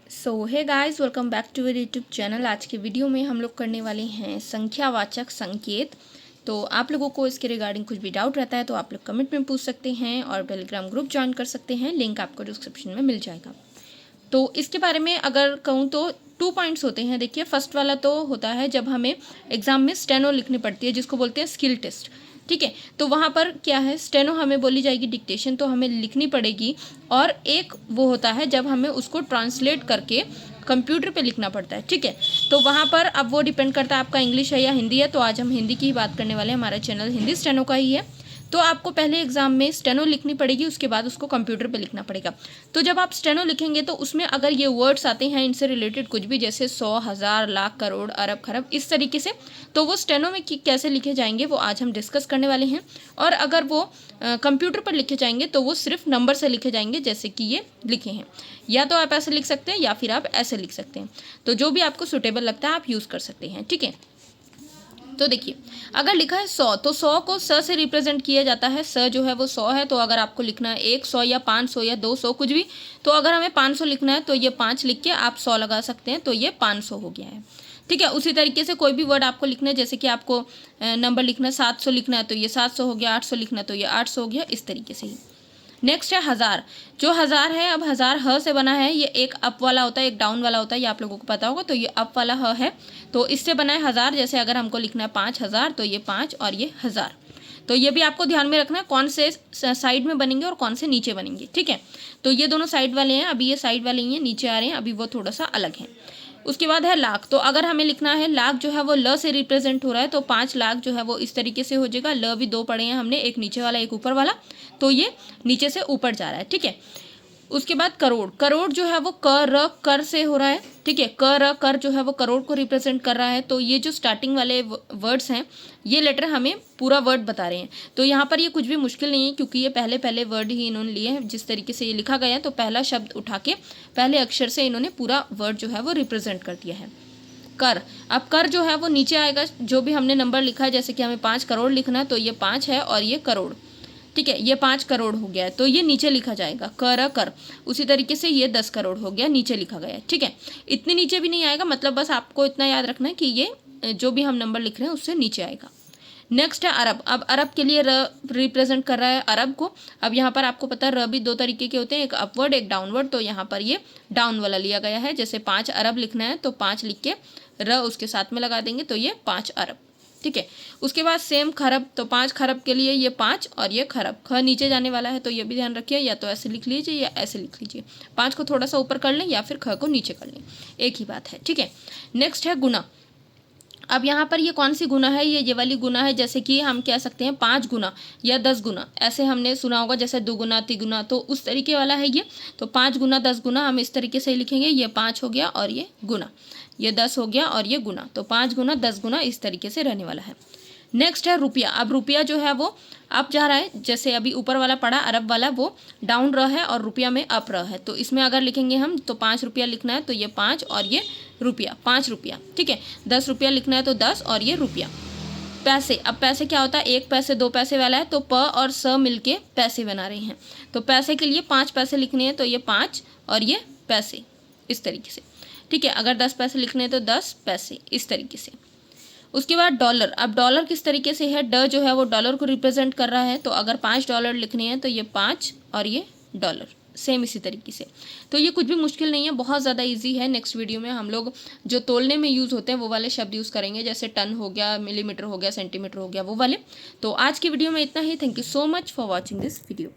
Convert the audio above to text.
So hey guys, welcome back to मेरे YouTube channel. आज के वीडियो में हम लोग करने वाले हैं संख्यावाचक संकेत। तो आप लोगों को इसके रिगार्डिंग कुछ भी डाउट रहता है तो आप लोग कमेंट में पूछ सकते हैं और टेलीग्राम ग्रुप ज्वाइन कर सकते हैं, लिंक आपको डिस्क्रिप्शन में मिल जाएगा। तो इसके बारे में अगर कहूँ तो 2 पॉइंट्स होते हैं। देखिए, फर्स्ट वाला तो होता है जब हमें एग्जाम में स्टेनो लिखनी पड़ती है, जिसको बोलते हैं स्किल टेस्ट। ठीक है, तो वहाँ पर क्या है, स्टेनो हमें बोली जाएगी, डिक्टेशन तो हमें लिखनी पड़ेगी, और एक वो होता है जब हमें उसको ट्रांसलेट करके कंप्यूटर पे लिखना पड़ता है। ठीक है, तो वहाँ पर अब वो डिपेंड करता है आपका इंग्लिश है या हिंदी है। तो आज हम हिंदी की ही बात करने वाले हैं, हमारा चैनल हिंदी स्टेनो का ही है। तो आपको पहले एग्जाम में स्टेनो लिखनी पड़ेगी, उसके बाद उसको कंप्यूटर पे लिखना पड़ेगा। तो जब आप स्टेनो लिखेंगे तो उसमें अगर ये वर्ड्स आते हैं इनसे रिलेटेड कुछ भी, जैसे 100, 1000, लाख, करोड़, अरब, खरब, इस तरीके से, तो वो स्टेनो में कैसे लिखे जाएंगे वो आज हम डिस्कस करने वाले हैं। और अगर वो कंप्यूटर पर लिखे जाएंगे तो वो सिर्फ नंबर से लिखे जाएंगे, जैसे कि ये लिखे हैं। या तो आप ऐसे लिख सकते हैं या फिर आप ऐसे लिख सकते हैं, तो जो भी आपको सुटेबल लगता है आप यूज़ कर सकते हैं। ठीक है, तो देखिए, अगर लिखा है 100 तो 100 को स से रिप्रेजेंट किया जाता है। स जो है वो 100 है, तो अगर आपको लिखना है 100 या 500 या 200 कुछ भी, तो अगर हमें 500 लिखना है तो ये 5 लिख के आप 100 लगा सकते हैं, तो ये 500 हो गया है। ठीक है, उसी तरीके से कोई भी वर्ड आपको लिखना है, जैसे कि आपको नंबर लिखना है 700 लिखना है तो ये 700 हो गया, 800 लिखना है तो ये 800 हो गया, इस तरीके से ही। नेक्स्ट है 1000। जो 1000 है, अब 1000 ह से बना है, ये एक अप वाला होता है एक डाउन वाला होता है, ये आप लोगों को पता होगा। तो ये अप वाला ह है, तो इससे बना है 1000। जैसे अगर हमको लिखना है 5000 तो ये 5 और ये 1000। तो ये भी आपको ध्यान में रखना है कौन से साइड में बनेंगे और कौन से नीचे बनेंगे। ठीक है, तो ये दोनों साइड वाले हैं, अभी ये साइड वाले ही हैं, नीचे आ रहे हैं, अभी वो थोड़ा सा अलग है। उसके बाद है लाख। तो अगर हमें लिखना है, लाख जो है वो ल से रिप्रेजेंट हो रहा है, तो 5 लाख जो है वो इस तरीके से हो जाएगा। ल भी 2 पढ़े हैं हमने, एक नीचे वाला एक ऊपर वाला, तो ये नीचे से ऊपर जा रहा है। ठीक है, उसके बाद करोड़। करोड़ जो है वो क र कर से हो रहा है। ठीक है, क र कर जो है वो करोड़ को रिप्रेजेंट कर रहा है। तो ये जो स्टार्टिंग वाले वर्ड्स हैं, ये लेटर हमें पूरा वर्ड बता रहे हैं। तो यहाँ पर ये कुछ भी मुश्किल नहीं है, क्योंकि ये पहले पहले वर्ड ही इन्होंने लिए हैं। जिस तरीके से ये लिखा गया है, तो पहला शब्द उठा के पहले अक्षर से इन्होंने पूरा वर्ड जो है वो रिप्रेजेंट कर दिया है। कर, अब कर जो है वो नीचे आएगा, जो भी हमने नंबर लिखा है, जैसे कि हमें 5 करोड़ लिखना है तो ये 5 है और ये करोड़। ठीक है, ये 5 करोड़ हो गया है, तो ये नीचे लिखा जाएगा, कर। उसी तरीके से ये 10 करोड़ हो गया, नीचे लिखा गया है। ठीक है, इतने नीचे भी नहीं आएगा, मतलब बस आपको इतना याद रखना है कि ये जो भी हम नंबर लिख रहे हैं उससे नीचे आएगा। नेक्स्ट है अरब। अब अरब के लिए र रिप्रेजेंट कर रहा है अरब को। अब यहाँ पर आपको पता है र भी 2 तरीके के होते हैं, एक अपवर्ड एक डाउनवर्ड। तो यहाँ पर ये डाउन वाला लिया गया है। जैसे 5 अरब लिखना है तो 5 लिख के र उसके साथ में लगा देंगे, तो ये 5 अरब। ठीक है, उसके बाद सेम खरब। तो 5 खरब के लिए ये 5 और ये खरब, ख नीचे जाने वाला है, तो ये भी ध्यान रखिए, या तो ऐसे लिख लीजिए या ऐसे लिख लीजिए। 5 को थोड़ा सा ऊपर कर लें या फिर ख को नीचे कर लें, एक ही बात है। ठीक है, नेक्स्ट है गुना। अब यहाँ पर ये कौन सी गुना है, ये वाली गुना है। जैसे कि हम कह सकते हैं 5 गुना या 10 गुना, ऐसे हमने सुना होगा, जैसे 2 गुना 3 गुना, तो उस तरीके वाला है ये। तो 5 गुना 10 गुना हम इस तरीके से ही लिखेंगे, ये 5 हो गया और ये गुना, ये 10 हो गया और ये गुना, तो 5 गुना 10 गुना इस तरीके से रहने वाला है। नेक्स्ट है रुपया। अब रुपया जो है वो अप जा रहा है, जैसे अभी ऊपर वाला पड़ा अरब वाला, वो डाउन र है और रुपया में अप र है। तो इसमें अगर लिखेंगे हम तो 5 रुपया लिखना है, तो ये 5 और ये रुपया, 5 रुपया। ठीक है, 10 रुपया लिखना है तो 10 और ये रुपया। पैसे। अब पैसे क्या होता है, 1 पैसे 2 पैसे वाला है, तो प और स मिलके पैसे बना रहे हैं। तो पैसे के लिए 5 पैसे लिखने हैं, तो ये 5 और ये पैसे, इस तरीके से। ठीक है, अगर 10 पैसे लिखने हैं तो 10 पैसे, इस तरीके से। उसके बाद डॉलर। अब डॉलर किस तरीके से है, ड जो है वो डॉलर को रिप्रेजेंट कर रहा है। तो अगर 5 डॉलर लिखने हैं तो ये 5 और ये डॉलर, सेम इसी तरीके से। तो ये कुछ भी मुश्किल नहीं है, बहुत ज़्यादा इजी है। नेक्स्ट वीडियो में हम लोग जो तोलने में यूज़ होते हैं वो वाले शब्द यूज़ करेंगे, जैसे टन हो गया, मिलीमीटर हो गया, सेंटीमीटर हो गया, वो वाले। तो आज की वीडियो में इतना ही। Thank you so much for watching this video.